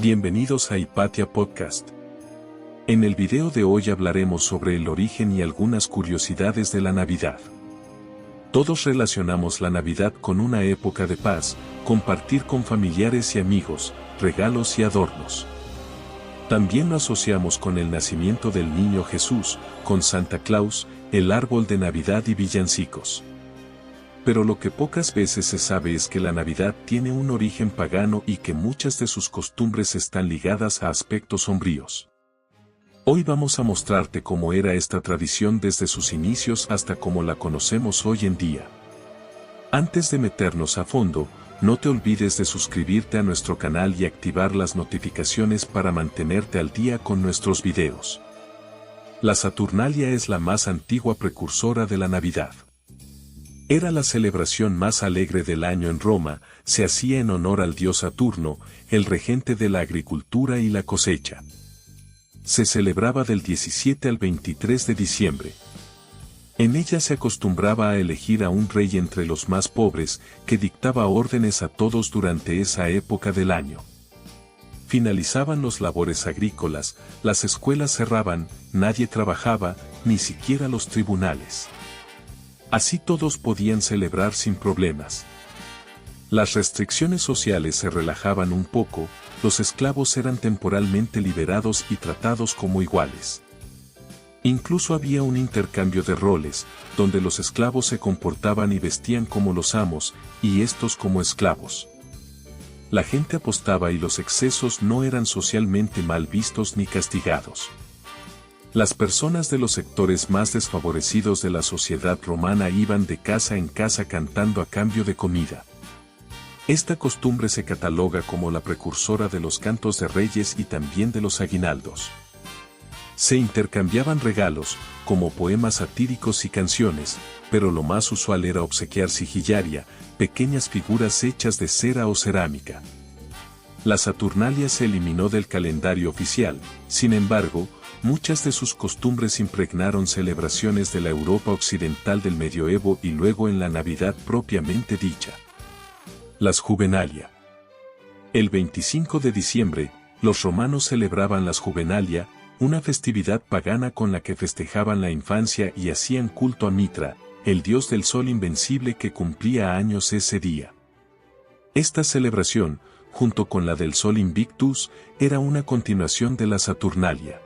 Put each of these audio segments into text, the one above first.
Bienvenidos a Hipatia Podcast. En el video de hoy hablaremos sobre el origen y algunas curiosidades de la Navidad. Todos relacionamos la Navidad con una época de paz, compartir con familiares y amigos, regalos y adornos. También lo asociamos con el nacimiento del niño Jesús, con Santa Claus, el árbol de Navidad y villancicos. Pero lo que pocas veces se sabe es que la Navidad tiene un origen pagano y que muchas de sus costumbres están ligadas a aspectos sombríos. Hoy vamos a mostrarte cómo era esta tradición desde sus inicios hasta cómo la conocemos hoy en día. Antes de meternos a fondo, no te olvides de suscribirte a nuestro canal y activar las notificaciones para mantenerte al día con nuestros videos. La Saturnalia es la más antigua precursora de la Navidad. Era la celebración más alegre del año en Roma, se hacía en honor al dios Saturno, el regente de la agricultura y la cosecha. Se celebraba del 17 al 23 de diciembre. En ella se acostumbraba a elegir a un rey entre los más pobres, que dictaba órdenes a todos durante esa época del año. Finalizaban los labores agrícolas, las escuelas cerraban, nadie trabajaba, ni siquiera los tribunales. Así todos podían celebrar sin problemas. Las restricciones sociales se relajaban un poco, los esclavos eran temporalmente liberados y tratados como iguales. Incluso había un intercambio de roles, donde los esclavos se comportaban y vestían como los amos, y estos como esclavos. La gente apostaba y los excesos no eran socialmente mal vistos ni castigados. Las personas de los sectores más desfavorecidos de la sociedad romana iban de casa en casa cantando a cambio de comida. Esta costumbre se cataloga como la precursora de los cantos de reyes y también de los aguinaldos. Se intercambiaban regalos, como poemas satíricos y canciones, pero lo más usual era obsequiar sigillaria, pequeñas figuras hechas de cera o cerámica. La Saturnalia se eliminó del calendario oficial, sin embargo, muchas de sus costumbres impregnaron celebraciones de la Europa occidental del medioevo y luego en la Navidad propiamente dicha. Las Juvenalia. El 25 de diciembre, los romanos celebraban las Juvenalia, una festividad pagana con la que festejaban la infancia y hacían culto a Mitra, el dios del sol invencible que cumplía años ese día. Esta celebración, junto con la del Sol Invictus, era una continuación de la Saturnalia.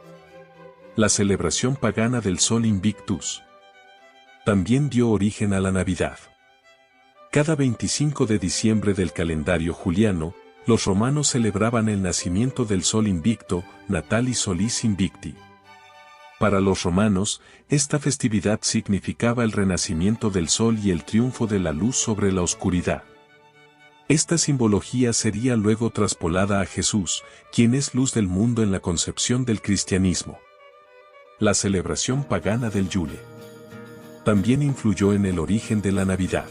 La celebración pagana del Sol Invictus también dio origen a la Navidad. Cada 25 de diciembre del calendario juliano, los romanos celebraban el nacimiento del Sol Invicto, Natalis Solis Invicti. Para los romanos, esta festividad significaba el renacimiento del sol y el triunfo de la luz sobre la oscuridad. Esta simbología sería luego traspolada a Jesús, quien es luz del mundo en la concepción del cristianismo. La celebración pagana del Yule también influyó en el origen de la Navidad.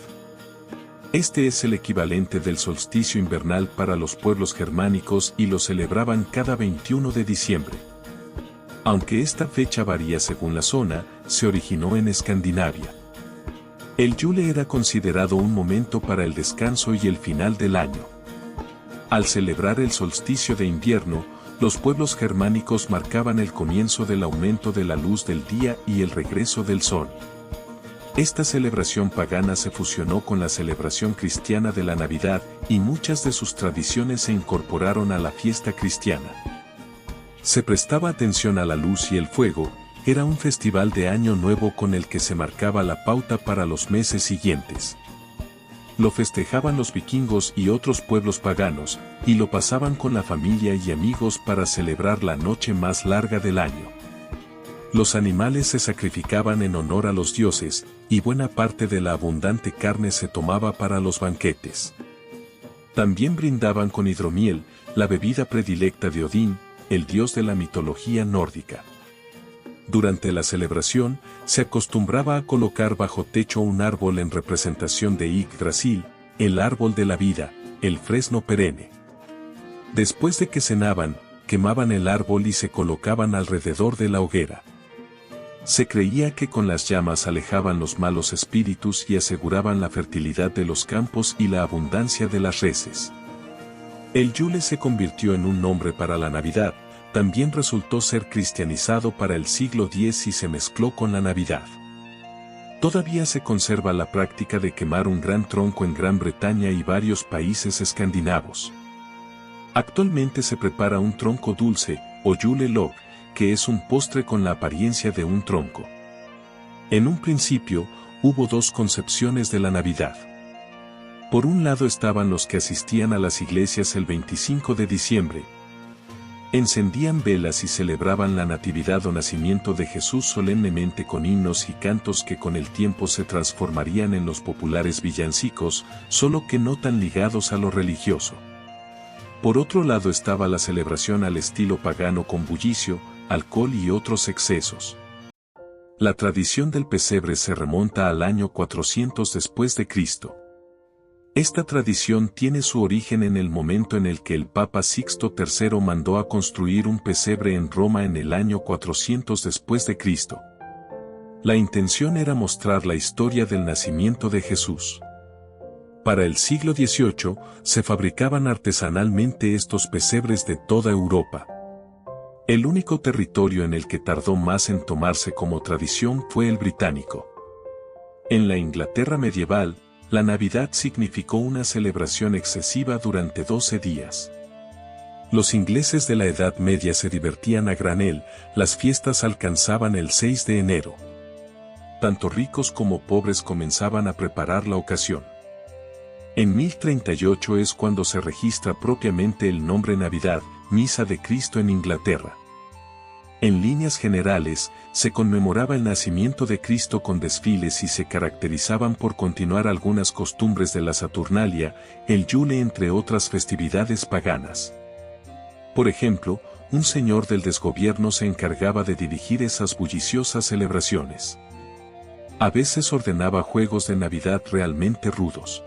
Este es el equivalente del solsticio invernal para los pueblos germánicos y lo celebraban cada 21 de diciembre. Aunque esta fecha varía según la zona, se originó en Escandinavia. El Yule era considerado un momento para el descanso y el final del año. Al celebrar el solsticio de invierno, los pueblos germánicos marcaban el comienzo del aumento de la luz del día y el regreso del sol. Esta celebración pagana se fusionó con la celebración cristiana de la Navidad y muchas de sus tradiciones se incorporaron a la fiesta cristiana. Se prestaba atención a la luz y el fuego, era un festival de Año Nuevo con el que se marcaba la pauta para los meses siguientes. Lo festejaban los vikingos y otros pueblos paganos, y lo pasaban con la familia y amigos para celebrar la noche más larga del año. Los animales se sacrificaban en honor a los dioses, y buena parte de la abundante carne se tomaba para los banquetes. También brindaban con hidromiel, la bebida predilecta de Odín, el dios de la mitología nórdica. Durante la celebración, se acostumbraba a colocar bajo techo un árbol en representación de Yggdrasil, el árbol de la vida, el fresno perenne. Después de que cenaban, quemaban el árbol y se colocaban alrededor de la hoguera. Se creía que con las llamas alejaban los malos espíritus y aseguraban la fertilidad de los campos y la abundancia de las reses. El Yule se convirtió en un nombre para la Navidad, también resultó ser cristianizado para el siglo X y se mezcló con la Navidad. Todavía se conserva la práctica de quemar un gran tronco en Gran Bretaña y varios países escandinavos. Actualmente se prepara un tronco dulce, o Yule log, que es un postre con la apariencia de un tronco. En un principio, hubo dos concepciones de la Navidad. Por un lado estaban los que asistían a las iglesias el 25 de diciembre. Encendían velas y celebraban la natividad o nacimiento de Jesús solemnemente con himnos y cantos que con el tiempo se transformarían en los populares villancicos, solo que no tan ligados a lo religioso. Por otro lado estaba la celebración al estilo pagano con bullicio, alcohol y otros excesos. La tradición del pesebre se remonta al año 400 después de Cristo. Esta tradición tiene su origen en el momento en el que el Papa Sixto III mandó a construir un pesebre en Roma en el año 400 después de Cristo. La intención era mostrar la historia del nacimiento de Jesús. Para el siglo XVIII, se fabricaban artesanalmente estos pesebres de toda Europa. El único territorio en el que tardó más en tomarse como tradición fue el británico. En la Inglaterra medieval, la Navidad significó una celebración excesiva durante 12 días. Los ingleses de la Edad Media se divertían a granel, las fiestas alcanzaban el 6 de enero. Tanto ricos como pobres comenzaban a preparar la ocasión. En 1038 es cuando se registra propiamente el nombre Navidad, Misa de Cristo en Inglaterra. En líneas generales, se conmemoraba el nacimiento de Cristo con desfiles y se caracterizaban por continuar algunas costumbres de la Saturnalia, el Yule entre otras festividades paganas. Por ejemplo, un señor del desgobierno se encargaba de dirigir esas bulliciosas celebraciones. A veces ordenaba juegos de Navidad realmente rudos.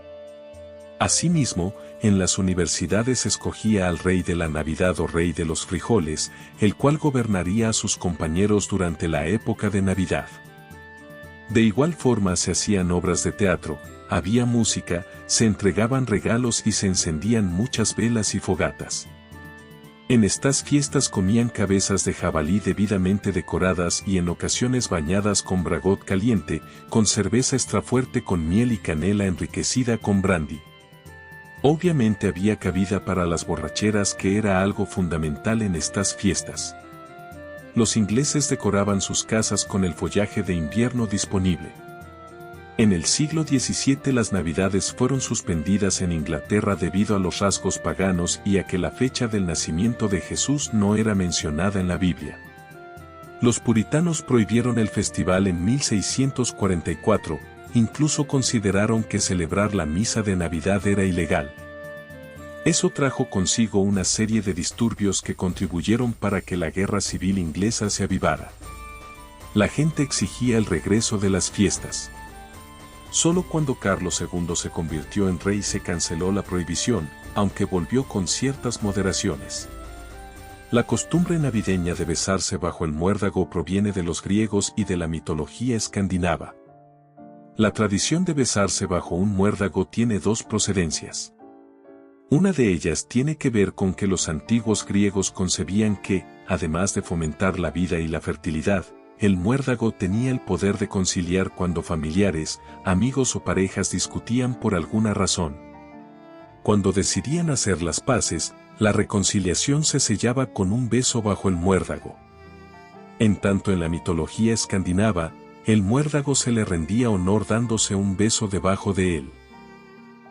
Asimismo, en las universidades escogía al rey de la Navidad o rey de los frijoles, el cual gobernaría a sus compañeros durante la época de Navidad. De igual forma se hacían obras de teatro, había música, se entregaban regalos y se encendían muchas velas y fogatas. En estas fiestas comían cabezas de jabalí debidamente decoradas y en ocasiones bañadas con bragot caliente, con cerveza extrafuerte con miel y canela enriquecida con brandy. Obviamente había cabida para las borracheras, que era algo fundamental en estas fiestas. Los ingleses decoraban sus casas con el follaje de invierno disponible. En el siglo XVII las Navidades fueron suspendidas en Inglaterra debido a los rasgos paganos y a que la fecha del nacimiento de Jesús no era mencionada en la Biblia. Los puritanos prohibieron el festival en 1644, incluso consideraron que celebrar la misa de Navidad era ilegal. Eso trajo consigo una serie de disturbios que contribuyeron para que la guerra civil inglesa se avivara. La gente exigía el regreso de las fiestas. Solo cuando Carlos II se convirtió en rey se canceló la prohibición, aunque volvió con ciertas moderaciones. La costumbre navideña de besarse bajo el muérdago proviene de los griegos y de la mitología escandinava. La tradición de besarse bajo un muérdago tiene dos procedencias. Una de ellas tiene que ver con que los antiguos griegos concebían que, además de fomentar la vida y la fertilidad, el muérdago tenía el poder de conciliar cuando familiares, amigos o parejas discutían por alguna razón. Cuando decidían hacer las paces, la reconciliación se sellaba con un beso bajo el muérdago. En tanto en la mitología escandinava, el muérdago se le rendía honor dándose un beso debajo de él.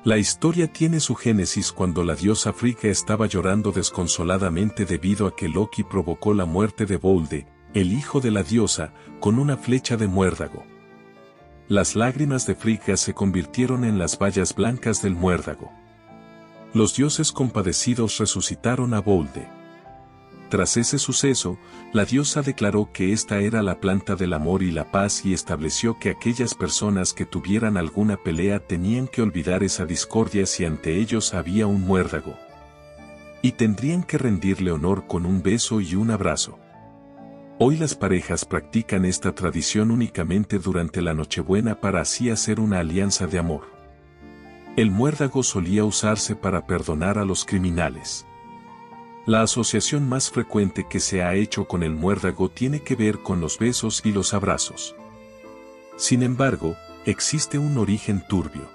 La historia tiene su génesis cuando la diosa Frigga estaba llorando desconsoladamente debido a que Loki provocó la muerte de Bolde, el hijo de la diosa, con una flecha de muérdago. Las lágrimas de Frigga se convirtieron en las bayas blancas del muérdago. Los dioses compadecidos resucitaron a Bolde. Tras ese suceso, la diosa declaró que esta era la planta del amor y la paz y estableció que aquellas personas que tuvieran alguna pelea tenían que olvidar esa discordia si ante ellos había un muérdago. Y tendrían que rendirle honor con un beso y un abrazo. Hoy las parejas practican esta tradición únicamente durante la Nochebuena para así hacer una alianza de amor. El muérdago solía usarse para perdonar a los criminales. La asociación más frecuente que se ha hecho con el muérdago tiene que ver con los besos y los abrazos. Sin embargo, existe un origen turbio.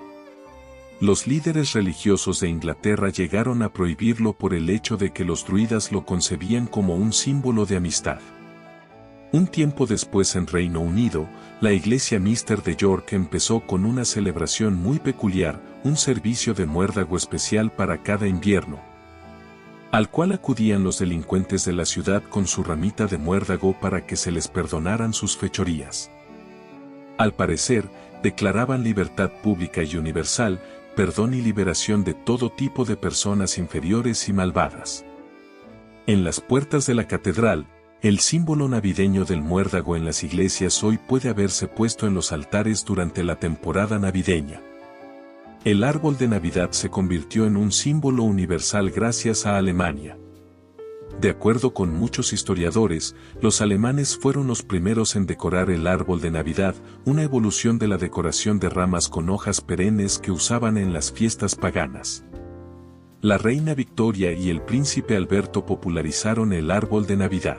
Los líderes religiosos de Inglaterra llegaron a prohibirlo por el hecho de que los druidas lo concebían como un símbolo de amistad. Un tiempo después en Reino Unido, la iglesia Minster de York empezó con una celebración muy peculiar, un servicio de muérdago especial para cada invierno, al cual acudían los delincuentes de la ciudad con su ramita de muérdago para que se les perdonaran sus fechorías. Al parecer, declaraban libertad pública y universal, perdón y liberación de todo tipo de personas inferiores y malvadas. En las puertas de la catedral, el símbolo navideño del muérdago en las iglesias hoy puede haberse puesto en los altares durante la temporada navideña. El árbol de Navidad se convirtió en un símbolo universal gracias a Alemania. De acuerdo con muchos historiadores, los alemanes fueron los primeros en decorar el árbol de Navidad, una evolución de la decoración de ramas con hojas perennes que usaban en las fiestas paganas. La reina Victoria y el príncipe Alberto popularizaron el árbol de Navidad.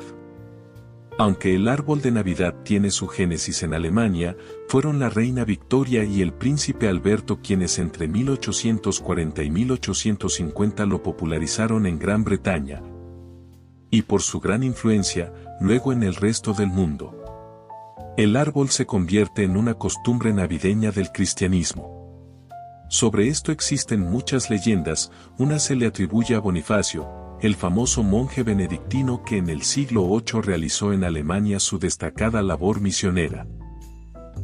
Aunque el árbol de Navidad tiene su génesis en Alemania, fueron la reina Victoria y el príncipe Alberto quienes entre 1840 y 1850 lo popularizaron en Gran Bretaña, y por su gran influencia, luego en el resto del mundo. El árbol se convierte en una costumbre navideña del cristianismo. Sobre esto existen muchas leyendas, una se le atribuye a Bonifacio, el famoso monje benedictino que en el siglo VIII realizó en Alemania su destacada labor misionera.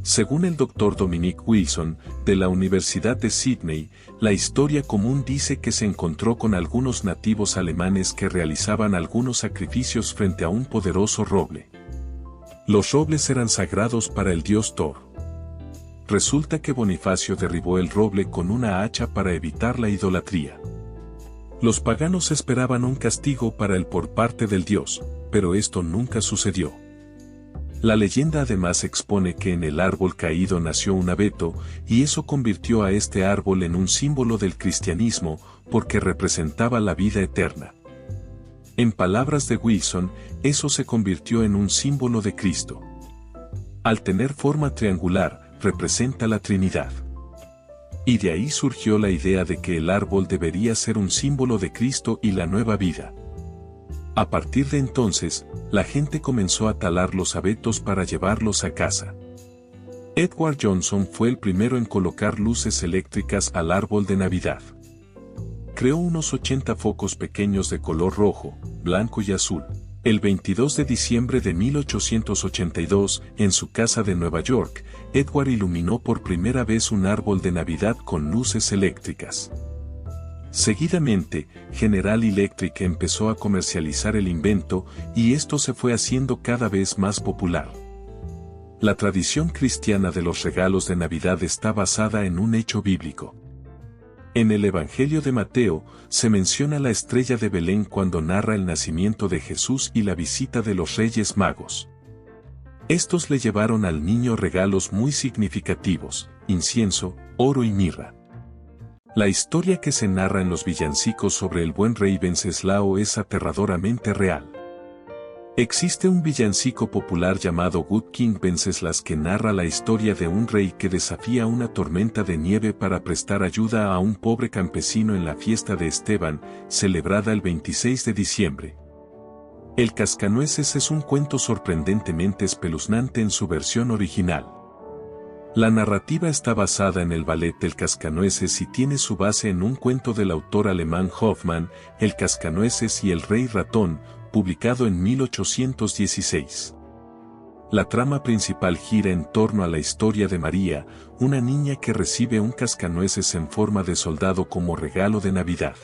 Según el Dr. Dominic Wilson, de la Universidad de Sydney, la historia común dice que se encontró con algunos nativos alemanes que realizaban algunos sacrificios frente a un poderoso roble. Los robles eran sagrados para el dios Thor. Resulta que Bonifacio derribó el roble con una hacha para evitar la idolatría. Los paganos esperaban un castigo para él por parte del dios, pero esto nunca sucedió. La leyenda además expone que en el árbol caído nació un abeto, y eso convirtió a este árbol en un símbolo del cristianismo, porque representaba la vida eterna. En palabras de Wilson, eso se convirtió en un símbolo de Cristo. Al tener forma triangular, representa la Trinidad. Y de ahí surgió la idea de que el árbol debería ser un símbolo de Cristo y la nueva vida. A partir de entonces, la gente comenzó a talar los abetos para llevarlos a casa. Edward Johnson fue el primero en colocar luces eléctricas al árbol de Navidad. Creó unos 80 focos pequeños de color rojo, blanco y azul. El 22 de diciembre de 1882, en su casa de Nueva York, Edward iluminó por primera vez un árbol de Navidad con luces eléctricas. Seguidamente, General Electric empezó a comercializar el invento y esto se fue haciendo cada vez más popular. La tradición cristiana de los regalos de Navidad está basada en un hecho bíblico. En el Evangelio de Mateo, se menciona la estrella de Belén cuando narra el nacimiento de Jesús y la visita de los Reyes Magos. Estos le llevaron al niño regalos muy significativos, incienso, oro y mirra. La historia que se narra en los villancicos sobre el buen rey Wenceslao es aterradoramente real. Existe un villancico popular llamado Good King Wenceslas que narra la historia de un rey que desafía una tormenta de nieve para prestar ayuda a un pobre campesino en la fiesta de Esteban, celebrada el 26 de diciembre. El Cascanueces es un cuento sorprendentemente espeluznante en su versión original. La narrativa está basada en el ballet El Cascanueces y tiene su base en un cuento del autor alemán Hoffmann, El Cascanueces y el Rey Ratón, publicado en 1816. La trama principal gira en torno a la historia de María, una niña que recibe un cascanueces en forma de soldado como regalo de Navidad.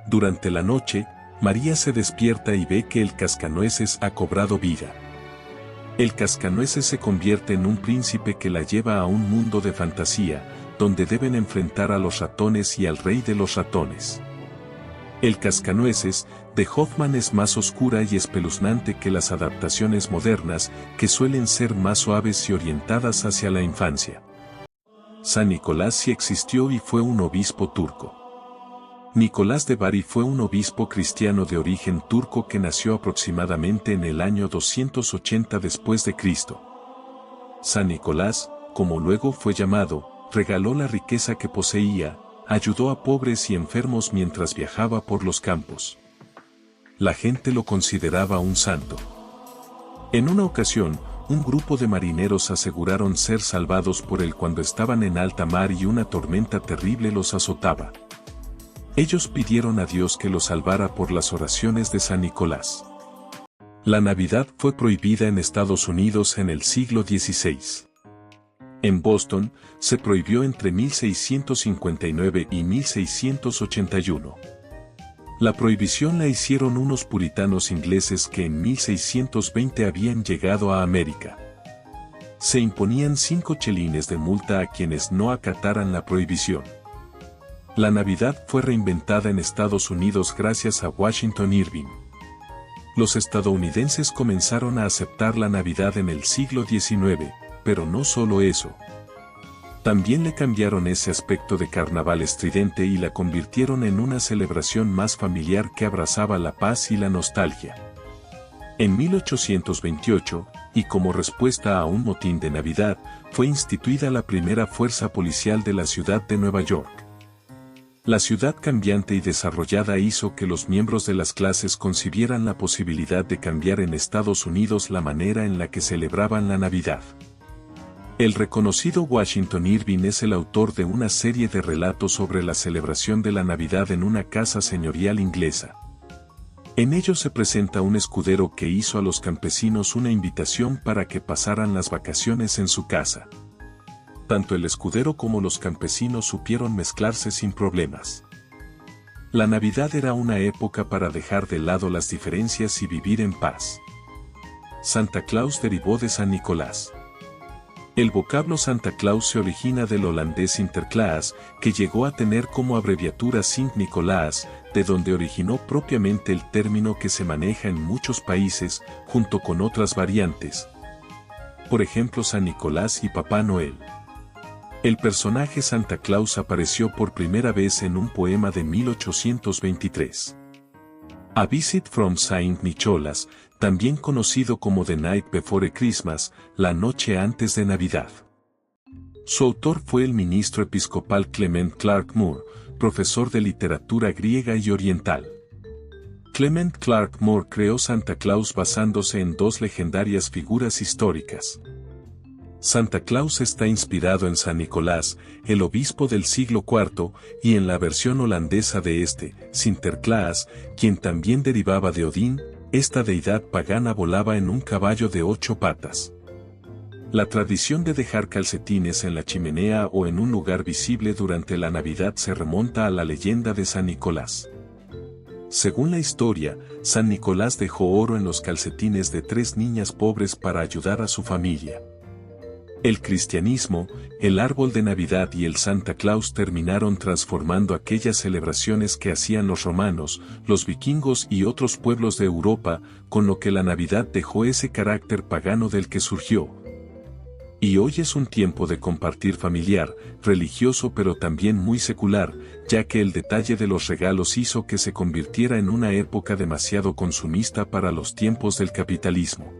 Durante la noche, María se despierta y ve que el cascanueces ha cobrado vida. El cascanueces se convierte en un príncipe que la lleva a un mundo de fantasía, donde deben enfrentar a los ratones y al rey de los ratones. El Cascanueces, de Hoffmann es más oscura y espeluznante que las adaptaciones modernas, que suelen ser más suaves y orientadas hacia la infancia. San Nicolás sí existió y fue un obispo turco. Nicolás de Bari fue un obispo cristiano de origen turco que nació aproximadamente en el año 280 después de Cristo. San Nicolás, como luego fue llamado, regaló la riqueza que poseía, ayudó a pobres y enfermos mientras viajaba por los campos. La gente lo consideraba un santo. En una ocasión, un grupo de marineros aseguraron ser salvados por él cuando estaban en alta mar y una tormenta terrible los azotaba. Ellos pidieron a Dios que los salvara por las oraciones de San Nicolás. La Navidad fue prohibida en Estados Unidos en el siglo XVI. En Boston, se prohibió entre 1659 y 1681. La prohibición la hicieron unos puritanos ingleses que en 1620 habían llegado a América. Se imponían 5 chelines de multa a quienes no acataran la prohibición. La Navidad fue reinventada en Estados Unidos gracias a Washington Irving. Los estadounidenses comenzaron a aceptar la Navidad en el siglo XIX, pero no solo eso. También le cambiaron ese aspecto de carnaval estridente y la convirtieron en una celebración más familiar que abrazaba la paz y la nostalgia. En 1828, y como respuesta a un motín de Navidad, fue instituida la primera fuerza policial de la ciudad de Nueva York. La ciudad cambiante y desarrollada hizo que los miembros de las clases concibieran la posibilidad de cambiar en Estados Unidos la manera en la que celebraban la Navidad. El reconocido Washington Irving es el autor de una serie de relatos sobre la celebración de la Navidad en una casa señorial inglesa. En ellos se presenta un escudero que hizo a los campesinos una invitación para que pasaran las vacaciones en su casa. Tanto el escudero como los campesinos supieron mezclarse sin problemas. La Navidad era una época para dejar de lado las diferencias y vivir en paz. Santa Claus derivó de San Nicolás. El vocablo Santa Claus se origina del holandés Sinterklaas, que llegó a tener como abreviatura Sint Nicolaas, de donde originó propiamente el término que se maneja en muchos países, junto con otras variantes. Por ejemplo, San Nicolás y Papá Noel. El personaje Santa Claus apareció por primera vez en un poema de 1823. A Visit from Saint Nicholas, también conocido como The Night Before Christmas, la noche antes de Navidad. Su autor fue el ministro episcopal Clement Clark Moore, profesor de literatura griega y oriental. Clement Clark Moore creó Santa Claus basándose en 2 legendarias figuras históricas. Santa Claus está inspirado en San Nicolás, el obispo del siglo IV, y en la versión holandesa de Sinterklaas, quien también derivaba de Odín. Esta deidad pagana volaba en un caballo de 8 patas. La tradición de dejar calcetines en la chimenea o en un lugar visible durante la Navidad se remonta a la leyenda de San Nicolás. Según la historia, San Nicolás dejó oro en los calcetines de 3 niñas pobres para ayudar a su familia. El cristianismo, el árbol de Navidad y el Santa Claus terminaron transformando aquellas celebraciones que hacían los romanos, los vikingos y otros pueblos de Europa, con lo que la Navidad dejó ese carácter pagano del que surgió. Y hoy es un tiempo de compartir familiar, religioso pero también muy secular, ya que el detalle de los regalos hizo que se convirtiera en una época demasiado consumista para los tiempos del capitalismo.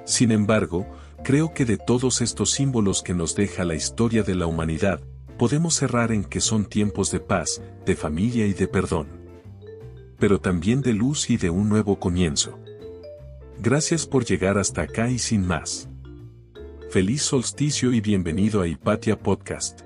Sin embargo, creo que de todos estos símbolos que nos deja la historia de la humanidad, podemos cerrar en que son tiempos de paz, de familia y de perdón. Pero también de luz y de un nuevo comienzo. Gracias por llegar hasta acá y sin más. Feliz solsticio y bienvenido a Hipatia Podcast.